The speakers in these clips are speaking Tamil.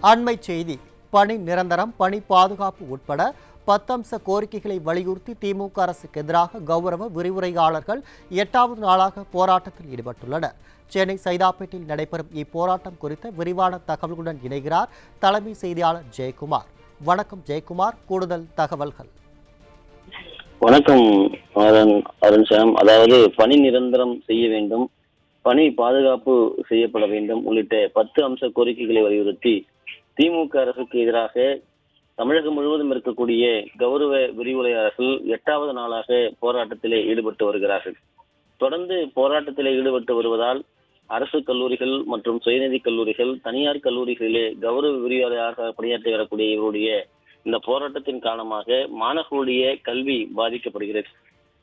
அண்மை செய்தி. பணி நிரந்தரம், பணி பாதுகாப்பு உட்பட 10 அம்ச கோரிக்கைகளை வலியுறுத்தி திமுக அரசுக்கு எதிராக கௌரவ விரிவுரையாளர்கள் 8வது நாளாக போராட்டத்தில் ஈடுபட்டுள்ளனர். சென்னை சைதாப்பேட்டையில் நடைபெறும் இப்போராட்டம் குறித்த விரிவான தகவல்களுடன் இணைகிறார் தலைமை செய்தியாளர் ஜெயக்குமார். வணக்கம் ஜெயக்குமார், கூடுதல் தகவல்கள். வணக்கம் அருண் சாம். அதாவது பணி நிரந்தரம் செய்ய வேண்டும், பணி பாதுகாப்பு செய்யப்பட வேண்டும் உள்ளிட்ட 10 அம்ச கோரிக்கைகளை வலியுறுத்தி திமுக அரசுக்கு எதிராக தமிழகம் முழுவதும் இருக்கக்கூடிய கௌரவ விரிவுரையாளர்கள் 8வது நாளாக போராட்டத்திலே ஈடுபட்டு வருகிறார்கள். தொடர்ந்து போராட்டத்திலே ஈடுபட்டு வருவதால் அரசு கல்லூரிகள் மற்றும் சுயநிதி கல்லூரிகள், தனியார் கல்லூரிகளிலே கௌரவ விரிவுரையாளராக பணியாற்றி வரக்கூடிய இவருடைய இந்த போராட்டத்தின் காரணமாக மாணவர்களுடைய கல்வி பாதிக்கப்படுகிறது.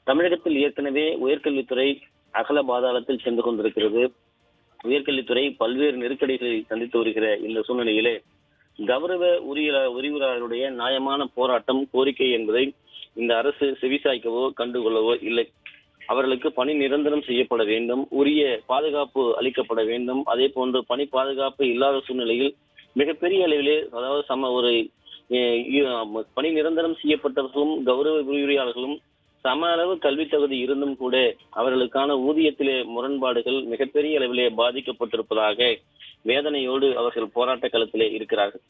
தமிழகத்தில் ஏற்கனவே உயர்கல்வித்துறை அகல பாதாளத்தில் சென்று கொண்டிருக்கிறது. உயர்கல்வித்துறை பல்வேறு நெருக்கடிகளை சந்தித்து வருகிற இந்த சூழ்நிலையிலே கௌரவ விரிவுரையாளர்களுடைய நியாயமான போராட்டம், கோரிக்கை என்பதை இந்த அரசு செவிசாய்க்கவோ கண்டுகொள்ளவோ இல்லை. அவர்களுக்கு பணி நிரந்தரம் செய்யப்பட வேண்டும், உரிய பாதுகாப்பு அளிக்கப்பட வேண்டும். அதே போன்று பணி பாதுகாப்பு இல்லாத சூழ்நிலையில் மிகப்பெரிய அளவிலே, அதாவது பணி நிரந்தரம் செய்யப்பட்டவர்களும் கௌரவ விரிவுரையாளர்களும் சம அளவு கல்வி தகுதி இருந்தும் கூட அவர்களுக்கான ஊதியத்திலே முரண்பாடுகள் மிகப்பெரிய அளவிலே பாதிக்கப்பட்டிருப்பதாக வேதனையோடு அவர்கள் போராட்ட களத்திலே இருக்கிறார்கள்.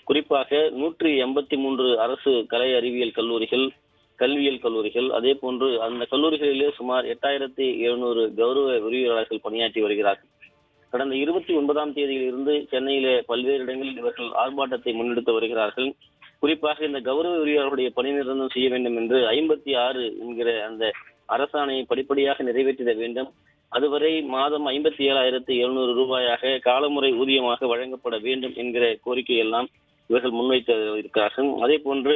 குறிப்பாக 183 அரசு கலை அறிவியல் கல்லூரிகள், கல்வியியல் கல்லூரிகள், அதே போன்று அந்த கல்லூரிகளிலே சுமார் 8700 கௌரவ விரிவுரையாளர்கள் பணியாற்றி வருகிறார்கள். கடந்த 29ஆம் தேதியிலிருந்து சென்னையிலே பல்வேறு இடங்களில் இவர்கள் ஆர்ப்பாட்டத்தை முன்னெடுத்து வருகிறார்கள். குறிப்பாக இந்த கௌரவ விரிவுரையாளர்களுடைய பணி நிரந்தரம் செய்ய வேண்டும் என்று 56 என்கிற அந்த அரசாணையை படிப்படியாக நிறைவேற்றிட வேண்டும். அதுவரை மாதம் 57,700 ரூபாயாக காலமுறை ஊதியமாக வழங்கப்பட வேண்டும் என்கிற கோரிக்கை எல்லாம் இவர்கள் முன்வைத்து இருக்கிறார்கள். அதே போன்று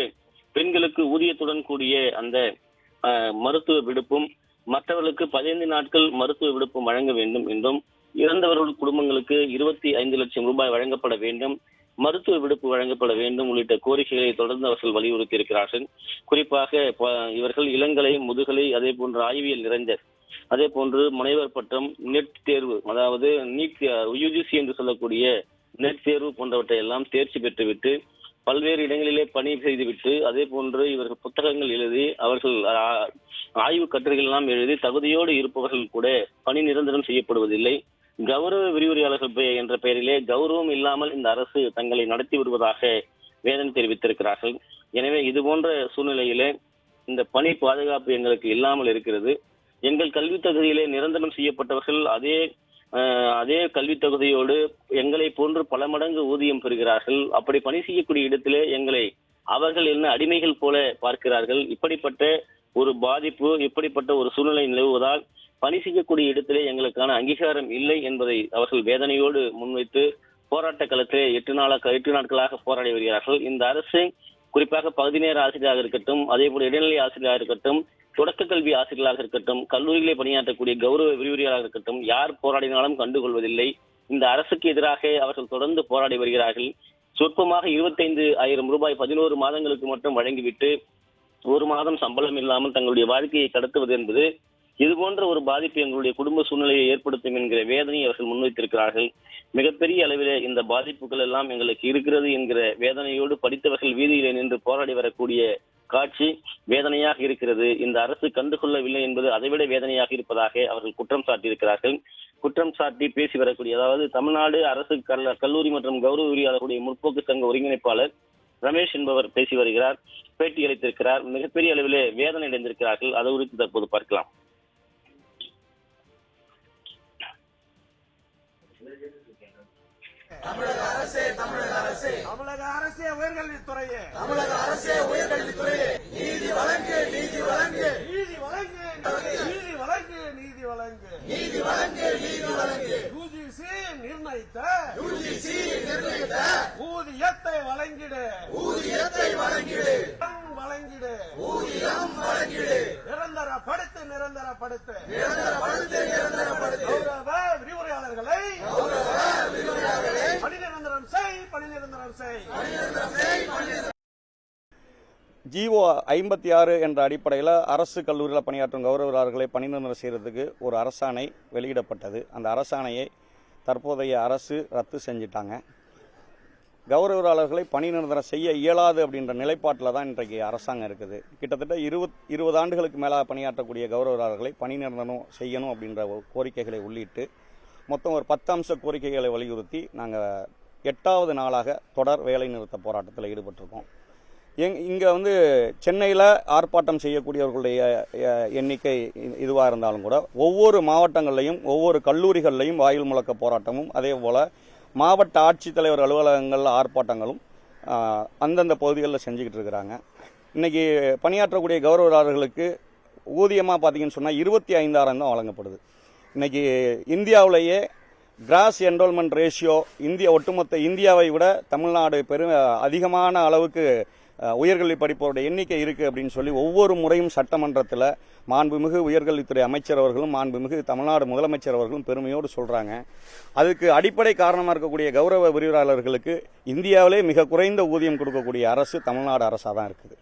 பெண்களுக்கு ஊதியத்துடன் கூடிய அந்த மருத்துவ விடுப்பும், மற்றவர்களுக்கு 15 நாட்கள் மருத்துவ விடுப்பும் வழங்க வேண்டும் என்றும், இறந்தவர்கள் குடும்பங்களுக்கு 25 லட்சம் ரூபாய் வழங்கப்பட வேண்டும், மருத்துவ விடுப்பு வழங்கப்பட வேண்டும் உள்ளிட்ட கோரிக்கைகளை தொடர்ந்து அவர்கள் வலியுறுத்தி இருக்கிறார்கள். குறிப்பாக இவர்கள் இளங்கலை, முதுகலை, அதே போன்று ஆய்வியல் நிறைந்த, அதே போன்று முனைவர் பட்டம், நெட் தேர்வு, அதாவது நீட் யுஜிசி என்று சொல்லக்கூடிய நெட் தேர்வு போன்றவற்றை எல்லாம் தேர்ச்சி பெற்றுவிட்டு பல்வேறு இடங்களிலே பணி செய்துவிட்டு, அதே போன்று இவர்கள் புத்தகங்கள் எழுதி, அவர்கள் ஆய்வு கட்டுரைகள் எல்லாம் எழுதி தகுதியோடு இருப்பவர்கள் கூட பணி நிரந்தரம் செய்யப்படுவதில்லை. கௌரவ விரிவுரையாளர்கள் என்ற பெயரிலே கௌரவம் இல்லாமல் இந்த அரசு தங்களை நடத்தி வருவதாக வேதனை தெரிவித்திருக்கிறார்கள். எனவே இது போன்ற சூழ்நிலையிலே இந்த பணி பாதுகாப்பு எங்களுக்கு இல்லாமல் இருக்கிறது. எங்கள் கல்வி தகுதியிலே நிரந்தரம் செய்யப்பட்டவர்கள் அதே கல்வி தகுதியோடு எங்களை போன்று பல மடங்கு ஊதியம் பெறுகிறார்கள். அப்படி பணி செய்யக்கூடிய இடத்திலே எங்களை அவர்கள் என்ன அடிமைகள் போல பார்க்கிறார்கள். இப்படிப்பட்ட ஒரு பாதிப்பு, இப்படிப்பட்ட ஒரு சூழ்நிலை நிலவுவதால் பணி செய்யக்கூடிய இடத்திலே எங்களுக்கான அங்கீகாரம் இல்லை என்பதை அவர்கள் வேதனையோடு முன்வைத்து போராட்ட களத்திலே 8 நாட்களாக போராடி வருகிறார்கள். இந்த அரசு குறிப்பாக பகுதி நேர ஆசிரியராக இருக்கட்டும், அதே போல இடைநிலை ஆசிரியராக இருக்கட்டும், தொடக்க கல்வி ஆசிரியர்களாக இருக்கட்டும், கல்லூரிகளை பணியாற்றக்கூடிய கௌரவ விரிவுரையாளராக இருக்கட்டும், யார் போராடினாலும் கண்டுகொள்வதில்லை. இந்த அரசுக்கு எதிராக அவர்கள் தொடர்ந்து போராடி வருகிறார்கள். சொற்பமாக 25,000 ரூபாய் 11 மாதங்களுக்கு மட்டும் வழங்கிவிட்டு 1 மாதம் சம்பளம் இல்லாமல் தங்களுடைய வாழ்க்கையை கடத்துவது என்பது இது போன்ற ஒரு பாதிப்பு எங்களுடைய குடும்ப சூழ்நிலையை ஏற்படுத்தும் என்கிற வேதனையை அவர்கள் முன்வைத்திருக்கிறார்கள். மிகப்பெரிய அளவிலே இந்த பாதிப்புகள் எல்லாம் எங்களுக்கு இருக்கிறது என்கிற வேதனையோடு படித்தவர்கள் வீதியிலே நின்று போராடி வரக்கூடிய காட்சி வேதனையாக இருக்கிறது. இந்த அரசு கண்டுகொள்ளவில்லை என்பது அதைவிட வேதனையாக இருப்பதாக அவர்கள் குற்றம் சாட்டியிருக்கிறார்கள். குற்றம் சாட்டி பேசி வரக்கூடிய, அதாவது தமிழ்நாடு அரசு கல்லூரி மற்றும் கௌரவ விரிவுரையாளர்களுடைய முற்போக்கு சங்க ஒருங்கிணைப்பாளர் ரமேஷ் என்பவர் பேசி வருகிறார், பேட்டி அளித்திருக்கிறார். மிகப்பெரிய அளவிலே வேதனை அடைந்திருக்கிறார்கள். அது குறித்து தற்போது பார்க்கலாம். தமிழக அரசே உயர்கல்வித்துறையே, நீதி வழங்கு, நீதி வழங்கு, நீதி வழங்கு, நீதி வழங்கு, நீதி வழங்கு, நீதி வழங்கு, நீதி வழங்கு. யுஜிசி நிர்ணயித்த ஊதியத்தை வழங்கிடு, ஊதியத்தை வழங்கிடு, வழங்கிடு, ஊதியம் வழங்கிடு, நிரந்தரப்படுத்து, நிரந்தரப்படுத்து, நிரந்தரப்படுத்து, நிரந்தரப்படுத்து. கௌரவ விரிவுரையாளர்களை பணி நிரந்தரம் செய், பணி நிரந்தரம் செய், பணி நிரந்தரம் செய். ஜிஓ 56 என்ற அடிப்படையில் அரசு கல்லூரியில் பணியாற்றும் கௌரவர்களை பணி நிரந்தரம் செய்கிறதுக்கு ஒரு அரசாணை வெளியிடப்பட்டது. அந்த அரசாணையை தற்போதைய அரசு ரத்து செஞ்சிட்டாங்க. கௌரவராளர்களை பணி நிரந்தரம் செய்ய இயலாது அப்படின்ற நிலைப்பாட்டில் தான் இன்றைக்கு அரசாங்கம் இருக்குது. கிட்டத்தட்ட 20 ஆண்டுகளுக்கு மேலாக பணியாற்றக்கூடிய கௌரவராளர்களை பணி நிரந்தரம் செய்யணும் அப்படின்ற கோரிக்கைகளை உள்ளிட்டு மொத்தம் ஒரு 10 அம்ச கோரிக்கைகளை வலியுறுத்தி நாங்கள் 8வது நாளாக தொடர் வேலை நிறுத்த போராட்டத்தில் ஈடுபட்டிருக்கோம். இங்கே சென்னையில் ஆர்ப்பாட்டம் செய்யக்கூடியவர்களுடைய எண்ணிக்கை இதுவாக இருந்தாலும் கூட ஒவ்வொரு மாவட்டங்கள்லையும் ஒவ்வொரு கல்லூரிகள்லையும் வாயில் முழக்க போராட்டமும் அதே போல் மாவட்ட ஆட்சித்தலைவர் அலுவலகங்கள் ஆர்ப்பாட்டங்களும் அந்தந்த பகுதிகளில் செஞ்சுக்கிட்டு இருக்கிறாங்க. இன்றைக்கி பணியாற்றக்கூடிய கௌரவராளர்களுக்கு ஊதியமாக பார்த்தீங்கன்னு சொன்னால் 25,000 தான் வழங்கப்படுது. இன்றைக்கி இந்தியாவிலேயே கிராஸ் என்ரோல்மெண்ட் ரேஷியோ ஒட்டுமொத்த இந்தியாவை விட தமிழ்நாடு அதிகமான அளவுக்கு உயர்கல்வி படிப்போருடைய எண்ணிக்கை இருக்குது அப்படின்னு சொல்லி ஒவ்வொரு முறையும் சட்டமன்றத்தில் மாண்புமிகு உயர்கல்வித்துறை அமைச்சர் அவர்களும் மாண்புமிகு தமிழ்நாடு முதலமைச்சர் அவர்களும் பெருமையோடு சொல்கிறாங்க. அதுக்கு அடிப்படை காரணமாக இருக்கக்கூடிய கௌரவ விரிவுரையாளர்களுக்கு இந்தியாவிலே மிக குறைந்த ஊதியம் கொடுக்கக்கூடிய அரசு தமிழ்நாடு அரசாக தான் இருக்குது.